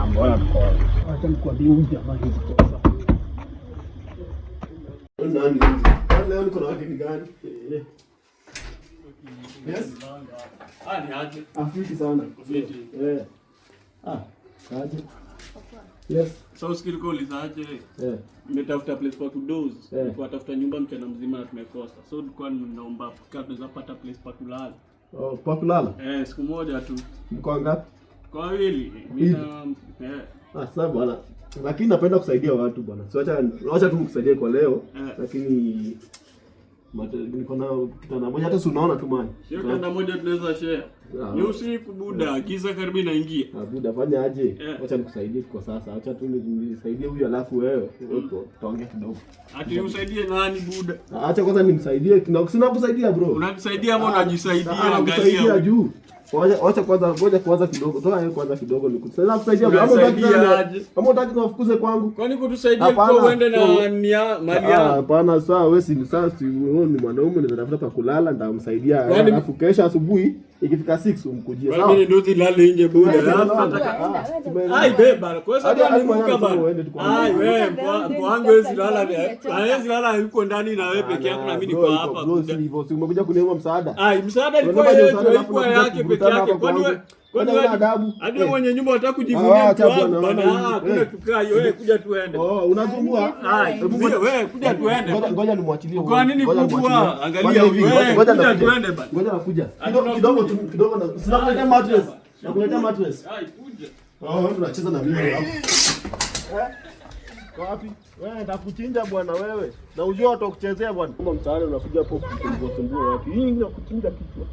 mbona tuko. Acha nikwambie huyu jamaa hizi pesa. Nani? Leo niko na wageni gani? Yes. Ni aje. Afiki sana. Aje. Yes. So skill call is aje. Nimetafuta place pa kudoze. Nilikuwa tafuta nyumba mchana mzima na tumekosa. So nilikuwa naomba kama tunaweza pata place pa kulala. Oh, pa kulala? Siku moja tu. Mko ngapi? Kwa wawili. Mimi sasa bwana. Lakini napenda kusaidia watu bwana. So acha tu nikusaidie kwa leo. Lakini niko na kitanda moja hata si unaona tu mali. Sio kitanda moja tunaweza share. Ni usiku buda, giza karibu inaingia. Buda fanya aje? Acha nikusaidie kwa sasa. Acha tu nisaidie huyu alafu wewe tutaongea kidogo. Ati usaidie nani buda? Acha kwanza nimsaidie kidogo. Sina kusaidia bro. Unanisaidia ama unajisaidia? Angalia juu. Acha kwanza kidogo. Toa yeye kwanza kidogo nikusaidia. Kusaidia kama unataka kufukuze kwangu. Kwani kutusaidia kwa uende na mali yako? Hapana, sawa wewe si wewe ni mwanaume unatafuta pa kulala nitamsaidia. Alafu kesho asubuhi ikifika 6 umkujie. Sawa. Mimi ndio nilale nje buda. Ai beba, kwa sababu nimuka bana. Ai wewe mwanangu hizi lala. Hizi lala yuko ndani na wewe peke yako na mimi niko hapa. Bro, si hivyo. Si umekuja kuniomba msaada. Ai msaada ilikuwa yake peke yake. Kwani wewe adabu? Hadi mwenye nyumba unataka kujivunia mtu wako bana. Kuna tukaa wewe kuja tuende. Unazungua. Wewe kuja tuende. Ngoja nimwachilie. Kwa nini kubwa? Angalia wewe kuja tuende bana. Ngoja nakuja. Kidogo na sinakuletea mattress. Nakuletea mattress. Ai kuja. Tunacheza na mimi hapo. Kwa wapi? Wewe nitakuchinja bwana wewe. Na ujua watakuchezea bwana. Kama mtaani unakuja hapo kusumbua wapi? Hii inakuchinja kichwa.